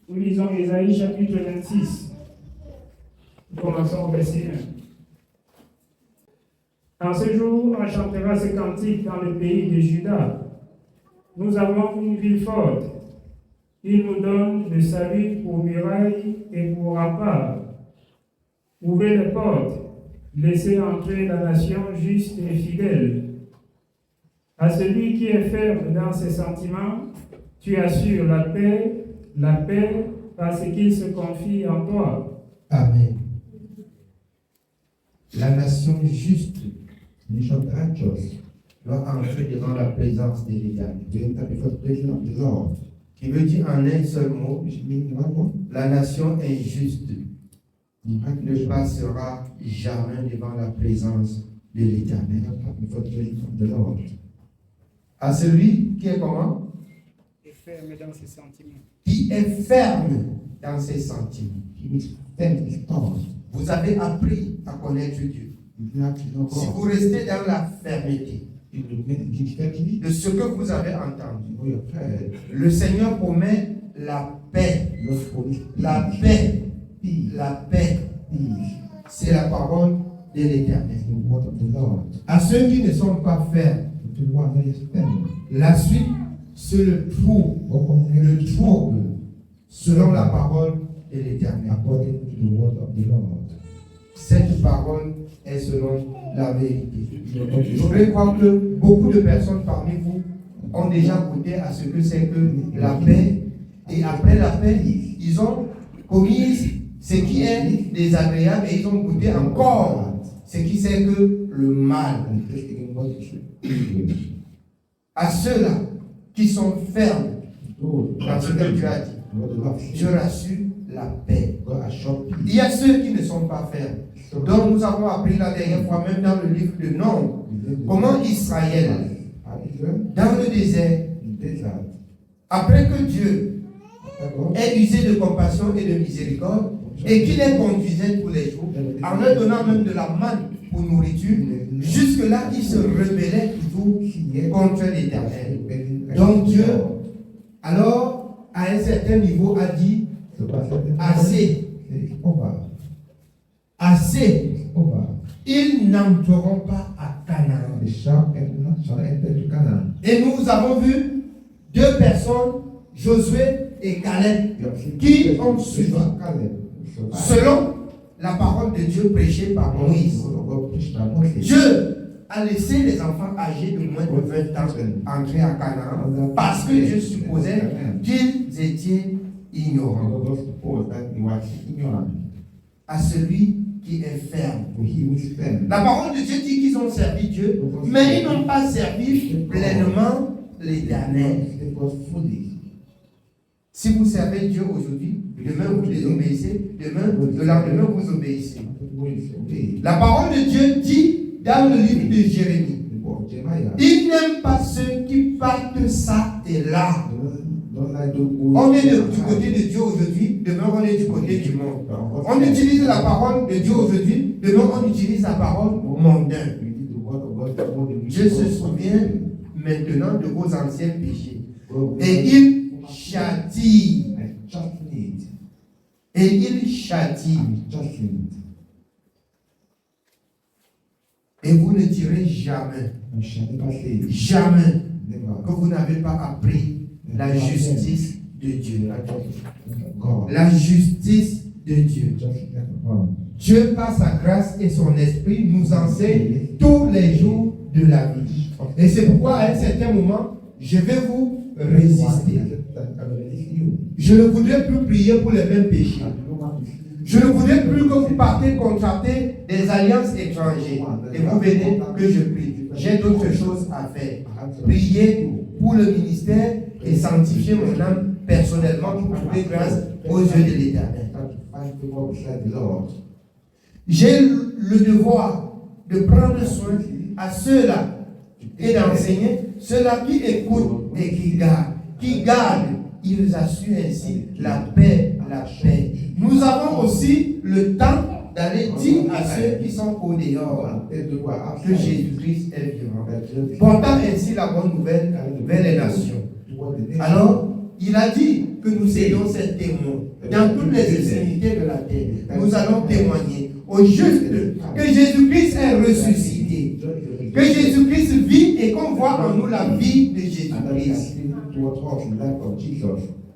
Nous lisons Ésaïe chapitre 26. Nous commençons au verset 1. En ce jour, on chantera ce cantique dans le pays de Juda. Nous avons une ville forte. Il nous donne le salut pour muraille et pour rempart. Ouvrez les portes, laissez entrer la nation juste et fidèle. À celui qui est ferme dans ses sentiments, tu assures la paix parce qu'il se confie en toi. Amen. La nation juste, nation righteous, doit entrer devant la présence de l'Éternel. Qui veut dire en un seul mot, la nation injuste ne passera jamais devant la présence de l'Éternel. À celui qui est comment? Et ferme dans ses sentiments. Qui est ferme dans ses sentiments. Vous avez appris à connaître Dieu. Si vous restez dans la fermeté de ce que vous avez entendu, le Seigneur promet la paix. La paix. La paix. C'est la parole de l'Éternel. À ceux qui ne sont pas fermes, la suite, c'est le trouble, selon la parole de l'Éternel. Cette parole est selon la vérité. Je voudrais croire que beaucoup de personnes parmi vous ont déjà goûté à ce que c'est que la paix. Et après la paix, ils ont commis ce qui est désagréable et ils ont goûté encore ce qui c'est que le mal. À ceux-là qui sont fermes dans ce que Dieu a dit, je rassure la paix. Il y a ceux qui ne sont pas fermes. Donc nous avons appris la dernière fois, même dans le livre de Nombre, comment Israël, dans le désert, après que Dieu ait usé de compassion et de miséricorde, et qu'il les conduisait tous les jours, en leur donnant même de la manne pour nourriture, jusque-là, ils se rebellaient toujours contre l'Éternel. Donc Dieu, alors, à un certain niveau, a dit, assez. Assez. Ils n'entreront pas à Canaan. Et nous avons vu deux personnes, Josué et Caleb, qui ont suivi selon la parole de Dieu prêchée par Moïse. Dieu a laissé les enfants âgés de moins de 20 ans entrer à Canaan parce que Dieu supposait qu'ils étaient ignorants. À celui qui est ferme. La parole de Dieu dit qu'ils ont servi Dieu, mais ils n'ont pas servi pleinement l'Éternel. Si vous servez Dieu aujourd'hui, demain vous désobéissez, le lendemain vous obéissez. La parole de Dieu dit dans le livre de Jérémie, il n'aime pas ceux qui partent ça et là. On est du côté de Dieu aujourd'hui, demain on est du côté du monde. On utilise la parole de Dieu aujourd'hui, demain on utilise la parole mondaine. Dieu se souvient maintenant de vos anciens péchés. Et il châtie. Et il châtie. Et vous ne direz jamais, jamais que vous n'avez pas appris la justice de Dieu. La justice de Dieu. Dieu, par sa grâce et son esprit, nous enseigne tous les jours de la vie. Et c'est pourquoi, à un certain moment, je vais vous résister. Je ne voudrais plus prier pour les mêmes péchés. Je ne voudrais plus que vous partez contracter des alliances étrangères. Et vous venez que je prie. J'ai d'autres choses à faire. Prier pour le ministère et sanctifier mon âme personnellement pour trouver grâce aux yeux de l'Éternel. J'ai le devoir de prendre soin à ceux-là et d'enseigner ceux-là qui écoutent et qui gardent. Qui gardent, ils assurent ainsi la paix, la paix. Nous avons aussi le temps d'aller dire à ceux qui sont au dehors que Jésus-Christ est vivant. Portant ainsi la bonne nouvelle vers les nations. Alors, Il a dit que nous serions ses témoins. Dans toutes les extrémités de la terre, nous allons témoigner au juste que Jésus-Christ est ressuscité. Que Jésus-Christ vit et qu'on voit en nous la vie de Jésus-Christ.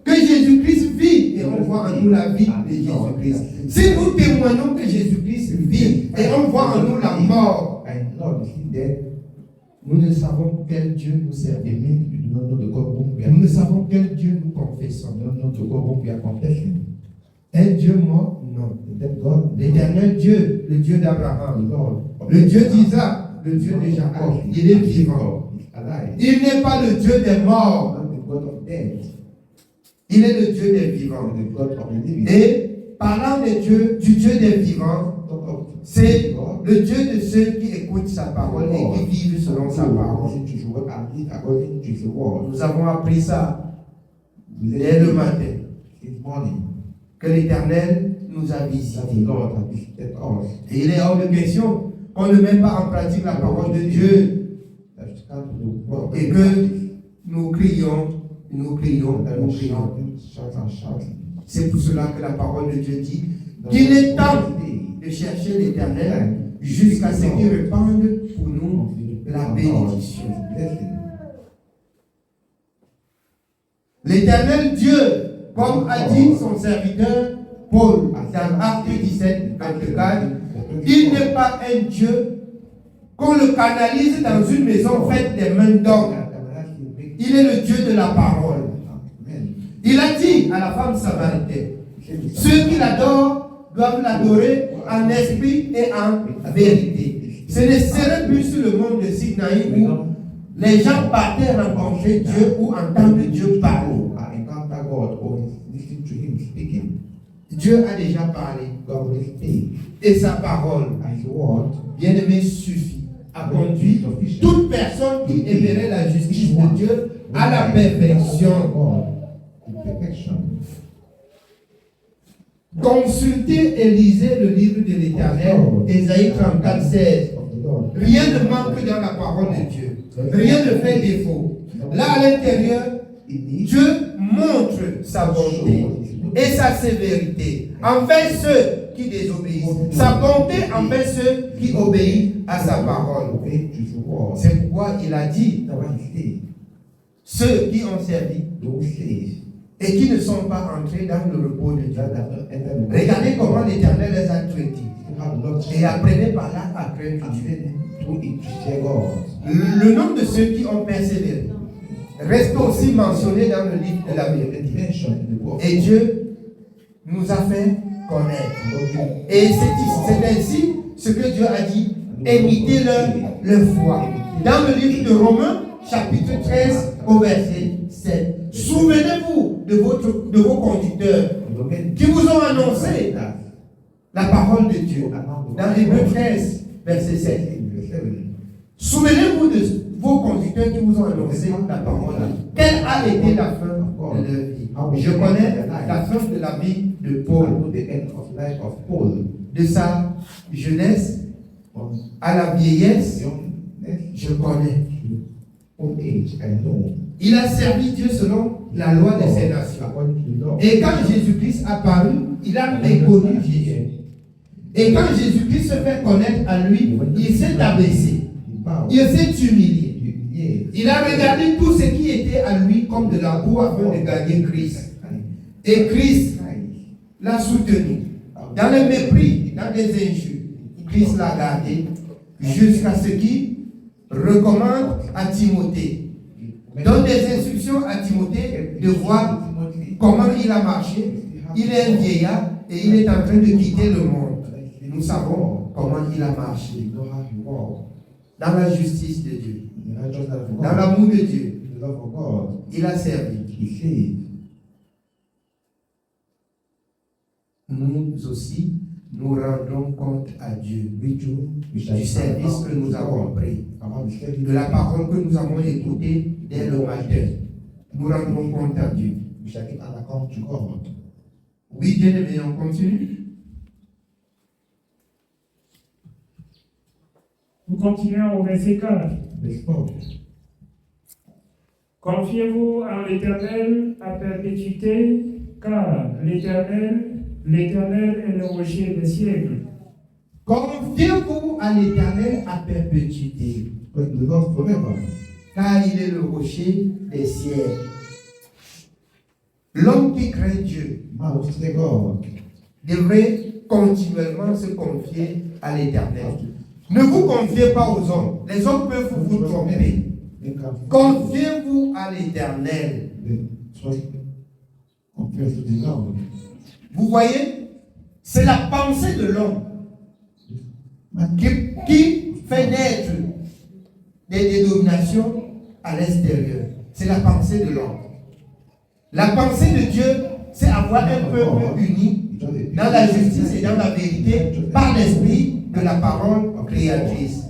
Que Jésus-Christ vit et on voit en nous la vie de Jésus-Christ. Si nous témoignons que Jésus-Christ vit et on voit en nous la mort, nous ne savons quel Dieu nous sert. Nous ne savons quel Dieu nous confessons. Un Dieu mort? Non. L'éternel Dieu, le Dieu d'Abraham, le Dieu d'Isaac, le Dieu de Jacob, il est vivant. Il n'est pas le Dieu des morts. Il est le Dieu des vivants. Et parlant du Dieu des vivants, c'est le Dieu de ceux qui écoutent sa parole et qui vivent selon sa parole. Nous avons appris ça dès le matin, que l'Éternel nous a visités. Et il est hors de question qu'on ne mette pas en pratique la parole de Dieu et que nous crions. C'est pour cela que la parole de Dieu dit qu'il est temps de chercher l'Éternel jusqu'à ce qu'il répande pour nous la bénédiction. L'Éternel Dieu, comme a dit son serviteur Paul dans Acte 17, 24, il n'est pas un Dieu qu'on le canalise dans une maison faite des mains d'hommes. Il est le Dieu de la parole. Il a dit à la femme samaritaine, ceux qui l'adorent doivent l'adorer en esprit et en vérité. Ce ne serait plus sur le monde de Sinaï où les gens partaient rencontrer Dieu ou entendre Dieu parler. Dieu a déjà parlé. Et sa parole, bien aimé, suffit à conduire toute personne qui aimerait la justice de Dieu à la perfection. Consultez et lisez le livre de l'Éternel, Ésaïe 34, 16. Rien ne manque dans la parole de Dieu. Rien ne fait défaut. Là, à l'intérieur, Dieu montre sa bonté et sa sévérité envers ceux qui désobéissent. Sa bonté envers ceux qui obéissent à sa parole. C'est pourquoi il a dit, ceux qui ont servi et qui ne sont pas entrés dans le repos de Dieu. Regardez comment l'Éternel les a traités. Et apprenez par là à craindre Dieu. Le nom de ceux qui ont persévéré reste aussi mentionné dans le livre de la vérité. Et Dieu nous a fait connaître. Et c'est ainsi ce que Dieu a dit. Imitez leur foi. Dans le livre de Romains, chapitre 13, au verset 7. Souvenez-vous de vos conducteurs qui vous ont annoncé la parole de Dieu. Dans Hébreux 13, verset 7. Souvenez-vous de vos conducteurs qui vous ont annoncé la parole. Quelle a été la fin de leur vie? Je connais la fin de la vie de Paul. De sa jeunesse à la vieillesse, je connais. Il a servi Dieu selon la loi de ses nations. Et quand Jésus-Christ a paru, il a méconnu Jésus. Et quand Jésus-Christ se fait connaître à lui, il s'est abaissé. Il s'est humilié. Il a regardé tout ce qui était à lui comme de la boue afin de gagner Christ. Et Christ l'a soutenu. Dans le mépris, dans des injures, Christ l'a gardé jusqu'à ce qu'il recommande à Timothée. Donne des instructions à Timothée de voir comment il a marché. Il est un vieillard et il est en train de quitter le monde. Nous savons comment il a marché. Dans la justice de Dieu. Dans l'amour de Dieu. Il a servi. Nous aussi, nous rendons compte à Dieu du service que nous avons pris, de la parole que nous avons écoutée dès le matin. Nous rendons compte à Dieu. Oui, bien aimé, on continue. Nous continuons au verset 4. Confiez-vous en l'Éternel à perpétuité, car l'Éternel est le rocher des siècles. Confiez-vous à l'Éternel à perpétuité, car il est le rocher des siècles. L'homme qui craint Dieu devrait continuellement se confier à l'Éternel. Ne vous confiez pas aux hommes. Les hommes peuvent vous tromper. Confiez-vous à l'Éternel. Vous voyez, c'est la pensée de l'homme qui fait naître des dénominations à l'extérieur. C'est la pensée de l'homme. La pensée de Dieu, c'est avoir un peuple uni dans la justice et dans la vérité par l'esprit de la parole créatrice.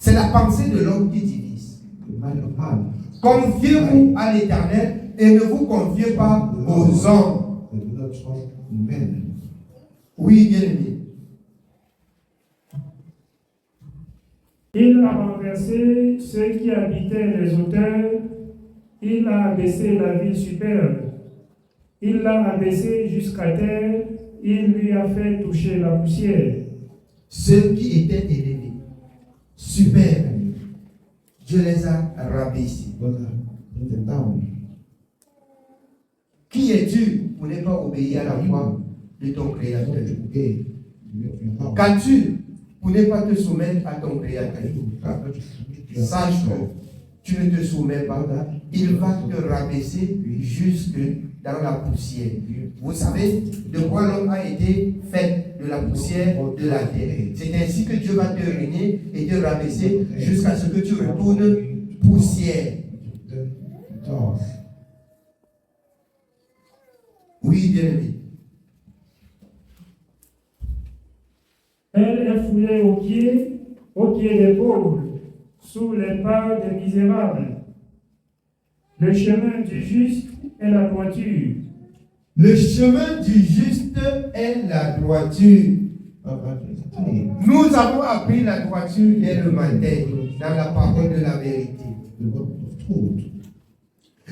C'est la pensée de l'homme qui divise. Confiez-vous à l'Éternel et ne vous confiez pas aux hommes. Oui, bien aimé. Il a renversé ceux qui habitaient les hauteurs, il a abaissé la ville superbe, il l'a abaissé jusqu'à terre, il lui a fait toucher la poussière. Ceux qui étaient élevés, superbes, Dieu les a rabaissés. Qui es-tu pour ne pas obéir à la voix de ton Créateur? Qu'as-tu pour ne pas te soumettre à ton Créateur? Sache que tu ne te soumets pas, il va te rabaisser jusque dans la poussière. Vous savez de quoi l'homme a été fait? De la poussière de la terre. C'est ainsi que Dieu va te régner et te rabaisser jusqu'à ce que tu retournes poussière. Oui, bien aimé. Elle est foulée aux pieds des pauvres, sous les pas des misérables. Le chemin du juste est la droiture. Le chemin du juste est la droiture. Nous avons appris la droiture dès le matin dans la parole de la vérité.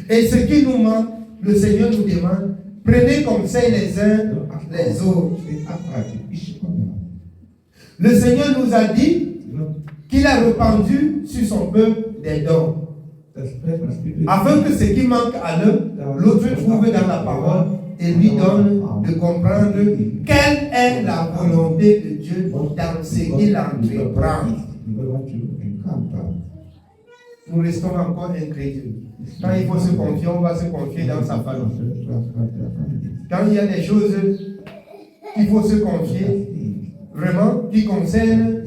Et ce qui nous manque, le Seigneur nous demande, prenez conseil les uns les autres. Le Seigneur nous a dit qu'il a répandu sur son peuple des dons, afin que ce qui manque à l'un, l'autre trouve dans la parole et lui donne de comprendre quelle est la volonté de Dieu dans ce qu'il entreprend. Nous restons encore incrédules. Quand il faut se confier, on va se confier dans sa famille. Quand il y a des choses qu'il faut se confier, vraiment, qui concernent,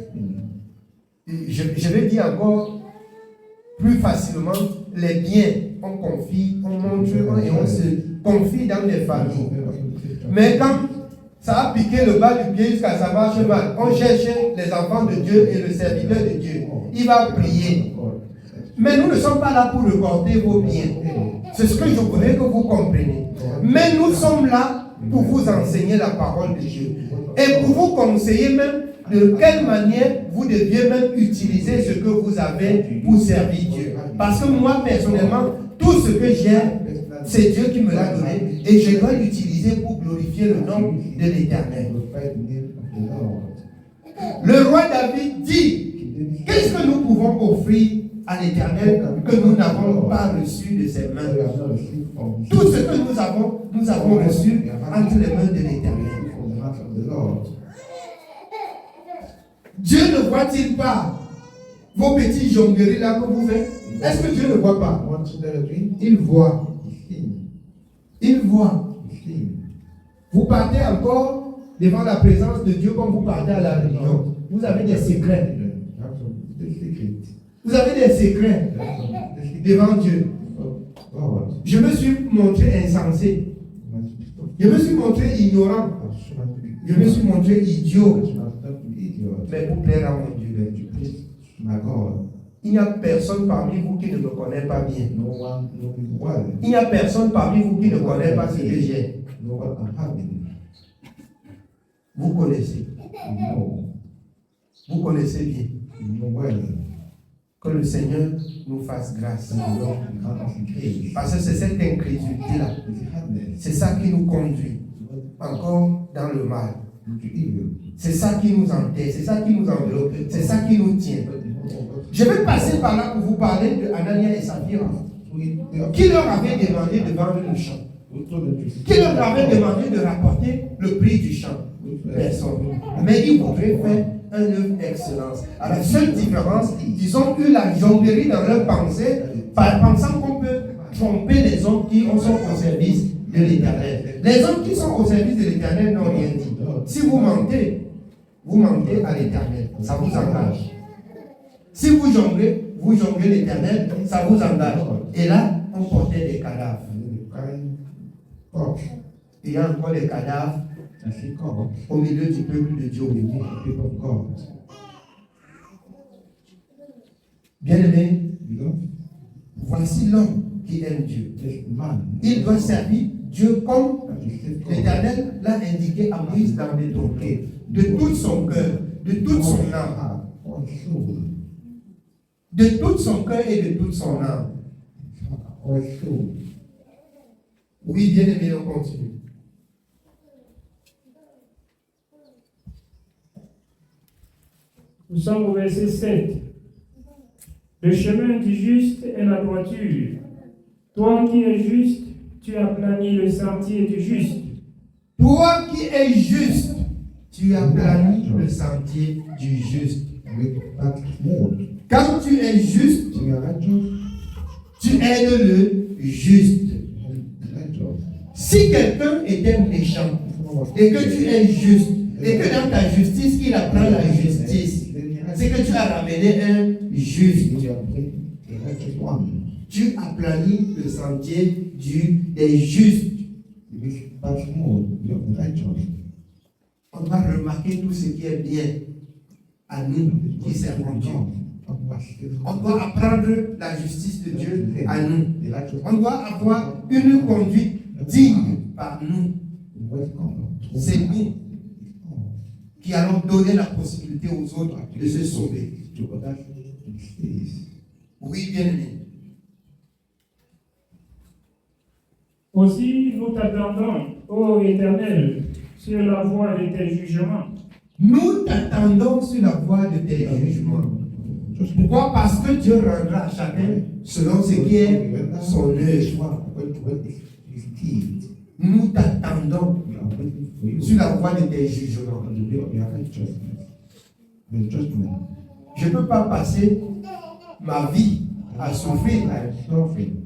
je vais dire encore plus facilement, les biens, on confie, on montre et on se confie dans les familles. Mais quand ça a piqué le bas du pied jusqu'à ça marche mal, on cherche les enfants de Dieu et le serviteur de Dieu. Il va prier. Mais nous ne sommes pas là pour reporter vos biens. C'est ce que je voudrais que vous compreniez. Mais nous sommes là pour vous enseigner la parole de Dieu. Et pour vous conseiller même de quelle manière vous deviez même utiliser ce que vous avez pour servir Dieu. Parce que moi, personnellement, tout ce que j'ai, c'est Dieu qui me l'a donné et je dois l'utiliser pour glorifier le nom de l'Éternel. Le roi David dit, qu'est-ce que nous pouvons offrir à l'Éternel que nous n'avons pas reçu de ses mains? Tout ce que nous avons reçu entre les mains de l'Éternel. Dieu ne voit-il pas vos petits jongleries là que vous faites? Est-ce que Dieu ne voit pas? Il voit. Il voit. Vous partez encore devant la présence de Dieu comme vous partez à la réunion. Vous avez des secrets. Vous avez des secrets devant Dieu. Je me suis montré insensé. Je me suis montré ignorant. Je me suis montré idiot. Mais pour plaire à mon Dieu, il n'y a personne parmi vous qui ne me connaît pas bien. Il n'y a personne parmi vous qui ne connaît pas ce que j'ai. Vous connaissez. Vous connaissez bien. Que le Seigneur nous fasse grâce. Parce que c'est cette incrédulité-là. C'est ça qui nous conduit encore dans le mal. C'est ça qui nous enterre, c'est ça qui nous enveloppe, c'est ça qui nous tient. Je vais passer par là pour vous parler de Anania et Saphira. Qui leur avait demandé de vendre le champ? Qui leur avait demandé de rapporter le prix du champ? Personne. Mais ils voudraient faire un œuvre d'excellence. À la seule différence, ils ont eu la jonglerie dans leur pensée, pensant qu'on peut tromper les hommes qui sont au service de l'Éternel. Les hommes qui sont au service de l'Éternel n'ont rien dit. Si vous mentez à l'Éternel, ça vous engage. Si vous jonglez l'Éternel, ça vous engage. Et là, on portait des cadavres. Il y a encore des cadavres au milieu du peuple de Dieu. Bien-aimé, voici l'homme qui aime Dieu. Il doit servir Dieu comme l'Éternel l'a indiqué à Moïse dans les Torquets, de tout son cœur, de toute son âme. De tout son cœur et de toute son âme. Oui, bien aimé, on continue. Nous sommes au verset 7. Le chemin du juste est la droiture. Toi qui es juste, tu as plani le sentier du juste. Toi qui es juste, tu as plani le sentier du juste. Quand tu es juste, tu aides le juste. Si quelqu'un était méchant et que tu es juste, et que dans ta justice, il apprend la justice, c'est que tu as ramené un juste. Tu as plani le sentier des justes. On va remarquer tout ce qui est bien à nous qui servons Dieu. On doit apprendre la justice de Dieu à nous. On doit avoir une conduite digne par nous. C'est nous qui allons donner la possibilité aux autres de se sauver. Oui, bien aimé. Aussi, nous t'attendons, ô Éternel, sur la voie de tes jugements. Nous t'attendons sur la voie de tes jugements. Pourquoi? Parce que Dieu rendra à chacun selon ce qui est son œuvre. Nous t'attendons sur la voie de tes jugements. Je ne peux pas passer ma vie à souffrir.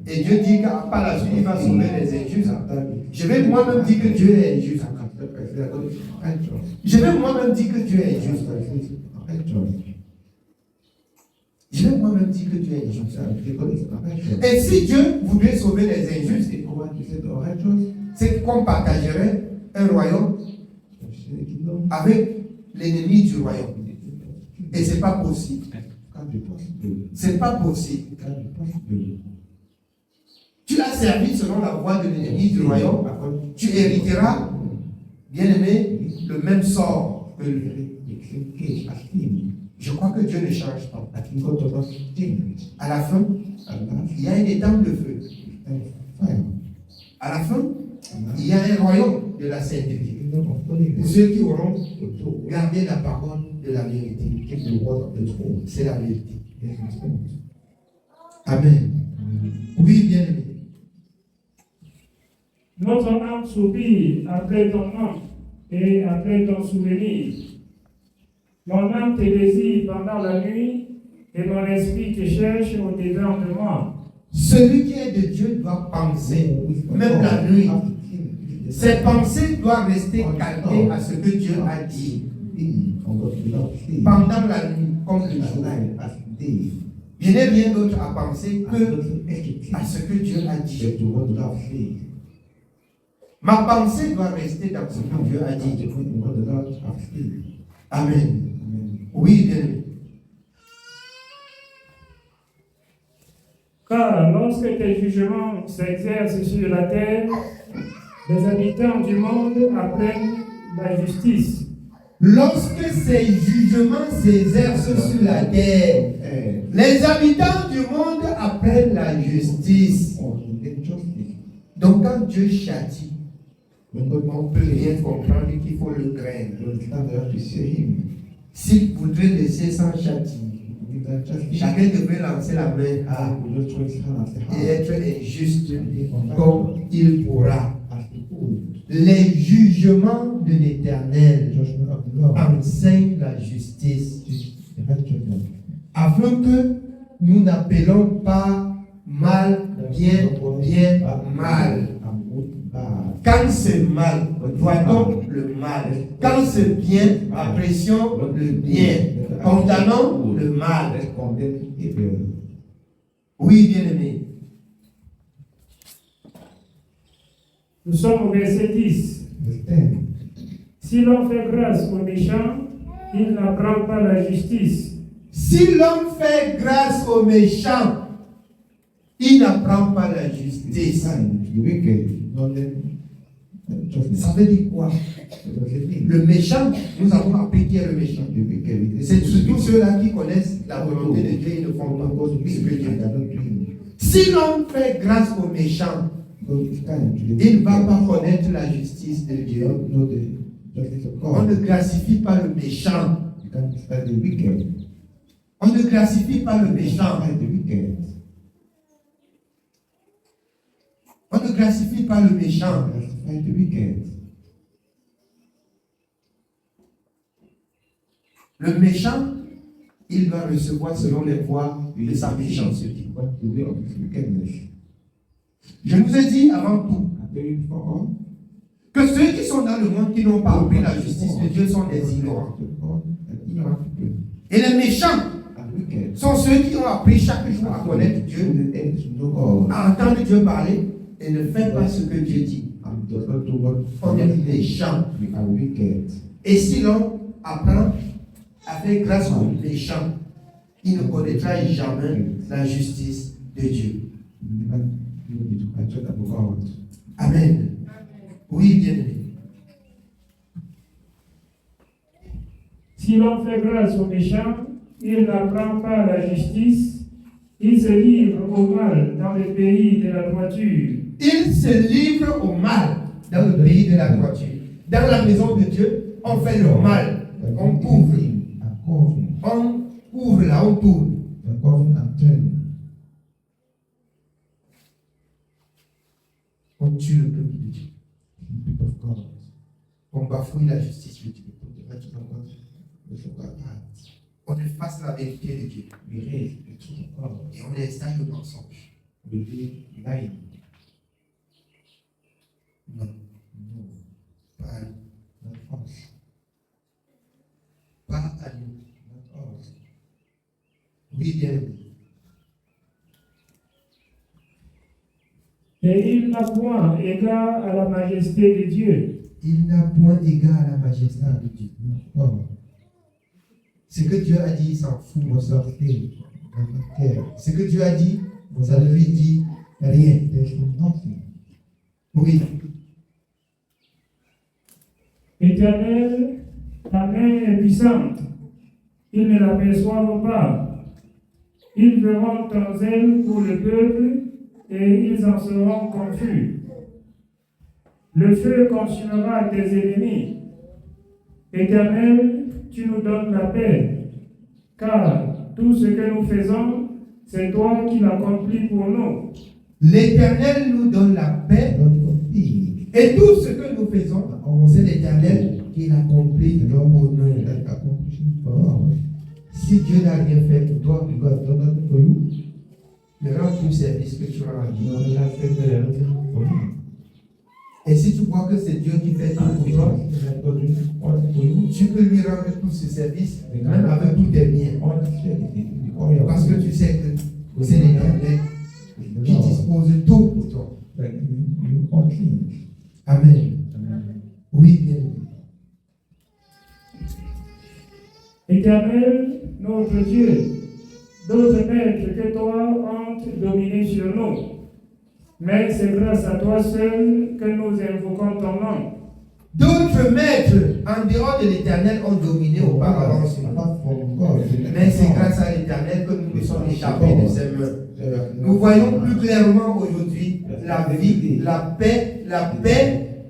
Et Dieu dit qu'à par la suite, il va sauver les injustes. Je vais moi-même dire que Dieu est injuste. Je vais moi-même dire que Dieu est injuste. Je vais moi-même dire que Dieu est injuste. Et si Dieu voudrait sauver les injustes, c'est qu'on partagerait un royaume avec l'ennemi du royaume. Et ce n'est pas possible. C'est pas possible. Tu as servi selon la voie de l'ennemi du royaume, tu hériteras, bien aimé, le même sort que lui. Je crois que Dieu ne change pas. À la fin, il y a un étang de feu. À la fin, il y a un royaume de la sainteté. Pour ceux qui auront gardé la parole de la vérité. C'est la vérité. Amen. Oui, bien aimé. Notre âme soupire après ton nom et après ton souvenir. Mon âme te désire pendant la nuit et mon esprit te cherche au-dedans de moi. Celui qui est de Dieu doit penser, même la nuit. Ses pensées doivent rester calmées à ce que Dieu a dit. Pendant la nuit, comme le jour. Je n'ai rien d'autre à penser que à ce que Dieu a dit. Ma pensée doit rester dans ce que Dieu a dit. Amen. Oui, bien. Car lorsque tes jugements s'exercent sur la terre, les habitants du monde apprennent la justice. Lorsque ces jugements s'exercent sur la terre, les habitants du monde appellent la justice. Donc quand Dieu châtie, on ne peut rien comprendre qu'il faut le craindre. S'il voudrait laisser sans châtier, chacun devrait lancer la main et être injuste comme il pourra. Les jugements de l'Éternel enseignent la justice, afin que nous n'appelons pas mal bien mal. Quand c'est mal, doit-on le mal. Quand c'est bien, apprécions le bien. Condamnons le mal. Oui, bien-aimé. Nous sommes au verset 10. Si l'on fait grâce aux méchants, il n'apprend pas la justice. Si l'homme fait grâce aux méchants, il n'apprend pas la justice. Ça veut dire quoi? Le méchant, nous avons appris qui est le méchant. C'est surtout ceux-là qui connaissent la volonté de Dieu et ne font pas ce que Dieu dit. Si l'homme fait grâce aux méchants, il ne va pas connaître la justice de Dieu. On ne classifie pas le méchant. On ne classifie pas le méchant. On ne classifie pas le méchant. Le méchant, il va recevoir selon les voies de sa méchanceté. Je vous ai dit avant tout que ceux qui sont dans le monde qui n'ont pas appris la justice de Dieu sont des ignorants. Et les méchants sont ceux qui ont appris chaque jour à connaître Dieu, à entendre Dieu parler et ne faire pas ce que Dieu dit. On est méchants. Et si l'on apprend à faire grâce aux méchants, il ne connaîtra jamais la justice de Dieu. Amen. Oui, bien-aimé. Si l'on fait grâce aux méchants, il n'apprend pas la justice. Il se livre au mal dans le pays de la droiture. Il se livre au mal dans le pays de la droiture. Dans la maison de Dieu, on fait le mal. On couvre. On couvre là, on tourne. On tue le peuple de Dieu. On bafouille la justice de Dieu. On efface la vérité de Dieu. Et on installe le mensonge. Non. Pas à nous. Pas à nous. Oui, bien. Et il n'a point égard à la majesté de Dieu. Il n'a point égard à la majesté de Dieu. Ce que Dieu a dit, il s'en fout. Ce que Dieu a dit, ça ne lui dit rien. Oui. Éternel, ta main est puissante. Ils ne l'aperçoivent pas. Ils verront ton zèle pour le peuple et ils en seront confus. Le feu consumera tes ennemis. Éternel, tu nous donnes la paix, car tout ce que nous faisons, c'est toi qui l'accomplis pour nous. L'Éternel nous donne la paix, et tout ce que nous faisons, c'est l'Éternel qui l'accomplit pour nous. Si Dieu n'a rien fait pour toi, ne rends plus service que tu as rendu. Et si tu crois que c'est Dieu qui fait tout pour toi, tu peux lui rendre tout ce service, même avec tous tes biens. Parce que tu sais que c'est l'Éternel qui dispose tout pour toi. Amen. Oui, bien. Éternel, notre Dieu, d'autres maîtres que toi ont dominé sur nous. Mais c'est grâce à toi seul que nous invoquons ton nom. D'autres maîtres en dehors de l'Éternel ont dominé auparavant sur nous. Mais c'est grâce à l'Éternel que nous nous sommes échappés de ses mains. Nous voyons plus clairement aujourd'hui la vie, la paix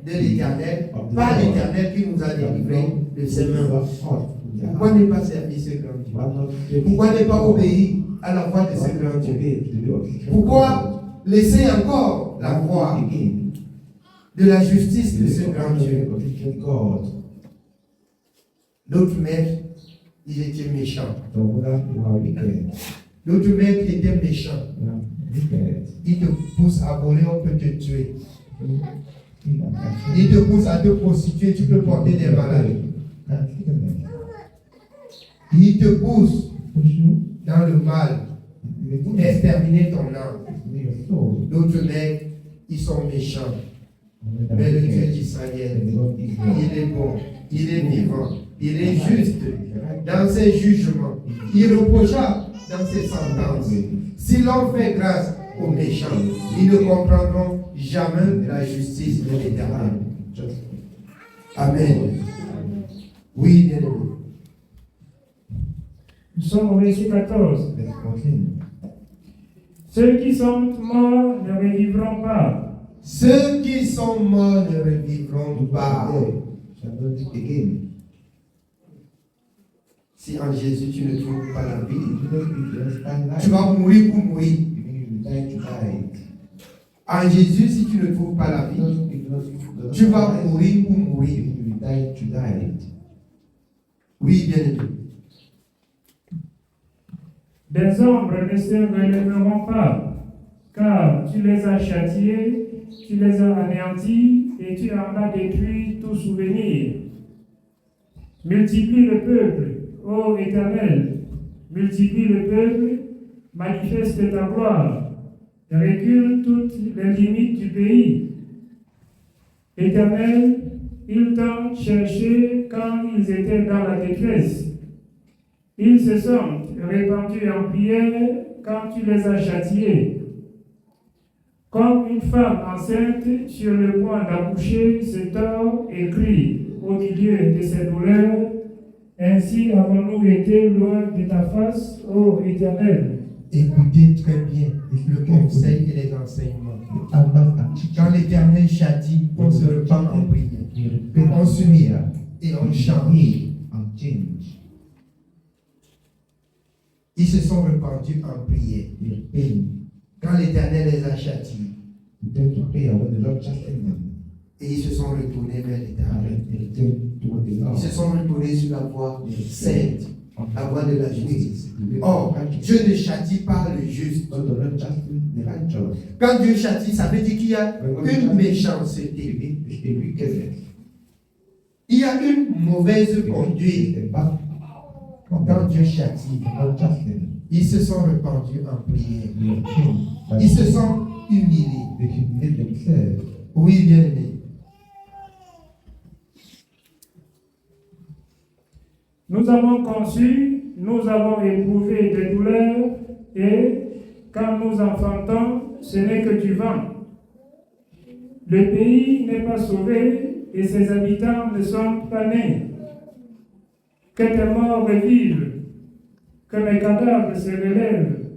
de l'Éternel, pas l'Éternel qui nous a délivrés de ses mains. Pourquoi ne pas servir ce grand Dieu? Pourquoi ne pas obéir à la voix de ce grand Dieu? Pourquoi laisser encore la voix de la justice de ce grand Dieu? D'autres maîtres, ils étaient méchants. D'autres maîtres étaient méchants. Ils te poussent à voler, on peut te tuer. Ils te poussent à te prostituer, tu peux porter des maladies. Ils te poussent dans le mal pour exterminer ton âme. D'autres maîtres, ils sont méchants. Mais le Dieu d'Israël, il est bon, il est vivant, il est juste dans ses jugements, irréprochable dans ses sentences. Si l'on fait grâce aux méchants, ils ne comprendront jamais la justice de l'Éternel. Amen. Oui, bien aimé. Nous sommes au verset 14. Ceux qui sont morts ne revivront pas. Ceux qui sont morts ne revivront pas. Si en Jésus tu ne trouves pas la vie, tu vas mourir pour mourir. En Jésus, si tu ne trouves pas la vie, tu vas mourir pour mourir. Oui, bien aimé. Des ombres ne se relèveront pas, car tu les as châtiés, tu les as anéantis et tu en as détruit tout souvenir. Multiplie le peuple, ô Éternel, multiplie le peuple, manifeste ta gloire, recule toutes les limites du pays. Éternel, ils t'ont cherché quand ils étaient dans la détresse. Ils se sont répandus en prière quand tu les as châtiés. Comme une femme enceinte sur le point d'accoucher se tord et crie au milieu de ses douleurs, ainsi avons-nous été loin de ta face, ô Éternel. Écoutez très bien le conseil et les enseignements. Quand l'Éternel châtie, on se repent en prière. On s'unit et on change. Ils se sont repentis en prière. Quand l'Éternel les a châtiés, et ils se sont retournés vers l'Éternel. Ils se sont retournés sur la voie sainte, la voie de la justice. Or, Dieu ne châtie pas le juste. Quand Dieu châtie, ça veut dire qu'il y a une méchanceté. Il y a une mauvaise conduite. Quand Dieu châtie, ils se sont repentis en prière. Ils se sont humiliés. Oui, bien aimé. Nous avons conçu, nous avons éprouvé des douleurs, et quand nous enfantons, ce n'est que du vent. Le pays n'est pas sauvé et ses habitants ne sont pas nés. Que tes morts revivent, que mes cadavres se relèvent.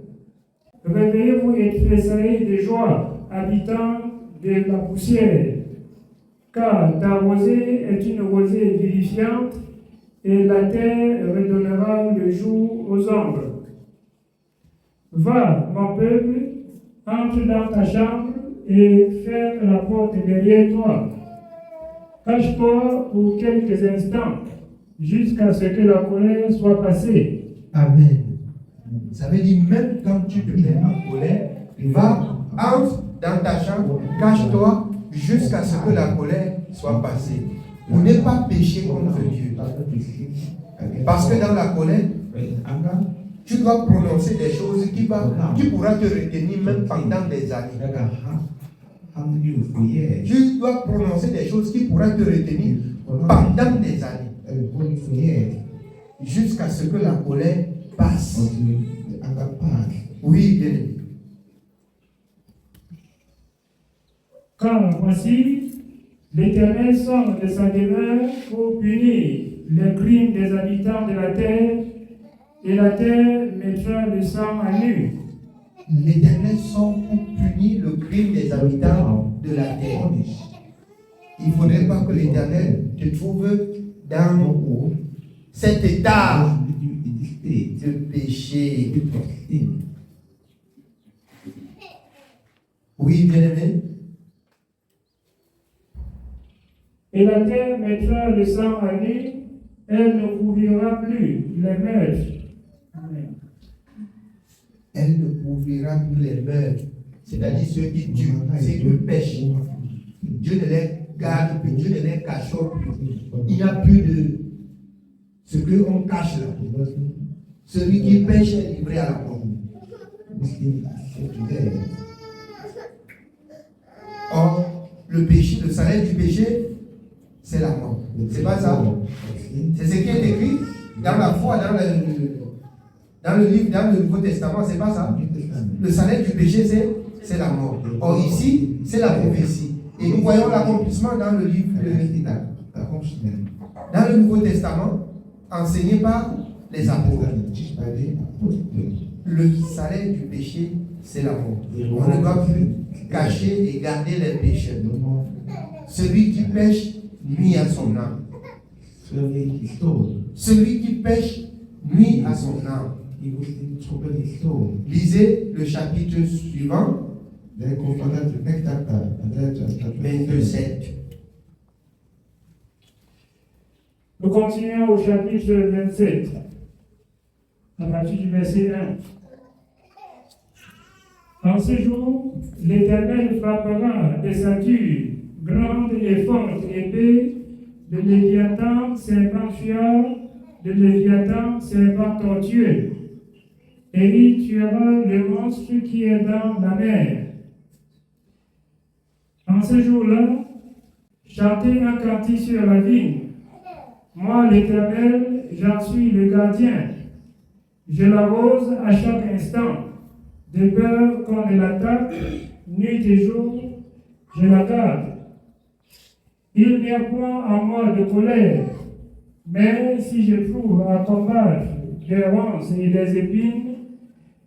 Réveillez-vous et tressaillez de joie, habitants de la poussière, car ta rosée est une rosée vivifiante, et la terre redonnera le jour aux ombres. Va, mon peuple, entre dans ta chambre et ferme la porte derrière toi. Cache-toi pour quelques instants, jusqu'à ce que la colère soit passée. Amen. Ça veut dire, même quand tu te mets en colère, va, entre dans ta chambre, cache-toi jusqu'à ce que la colère soit passée. Pour ne pas pécher contre Dieu. Parce que dans la colère, tu dois prononcer des choses qui pourra te retenir même pendant des années. Tu dois prononcer des choses qui pourra te retenir pendant des années. Jusqu'à ce que la colère passe. Oui, bien aimé. Car voici, L'Éternel sort de sa demeure pour punir les crimes des habitants de la terre, et la terre mettra le sang à nu. L'Éternel sort pour punir le crime des habitants de la terre. Il ne faudrait pas que l'Éternel te trouve dans cet état de péché. Oui, bien-aimé. Et la terre mettra le sang à nu, elle ne couvrira plus les meurtres. Amen. Elle ne couvrira plus les meurtres, c'est-à-dire ceux qui tuent, ceux qui pêchent. Dieu ne les garde plus, Dieu ne les cache plus. Il n'y a plus de ce qu'on cache là. Celui qui pêche est livré à la mort. Or, le péché, le salaire du péché, c'est la mort. C'est pas ça. C'est ce qui est écrit dans la foi, dans le livre, dans le Nouveau Testament, c'est pas ça. Le salaire du péché, c'est la mort. Or ici, c'est la prophétie. Et nous voyons l'accomplissement dans le livre dans le Nouveau Testament, enseigné par les apôtres. Le salaire du péché, c'est la mort. On ne doit plus cacher et garder les péchés. Celui qui pêche nuit à son âme. Celui qui pêche nuit à son âme. Lisez le chapitre suivant, 22:7. Nous continuons au chapitre 27, à partir du verset 1. En ce jour, l'Éternel frappera de sa dure, grande et forte épée de Léviathan, serpent tueur, de Léviathan, serpent tortueux, et il tuera le monstre qui est dans la mer. En ce jour-là, chantez un cantique sur la vigne. Moi, l'Éternel, j'en suis le gardien. Je l'arrose à chaque instant. De peur qu'on ne l'attaque, nuit et jour, je la garde. Il n'y a point en moi de colère, mais si je trouve à combattre des ronces et des épines,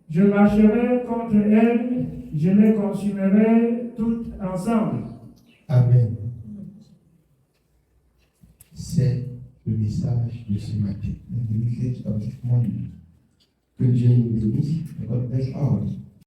je marcherai contre elles, je les consumerai toutes ensemble. Amen. C'est le message de ce matin. Que Dieu nous bénisse.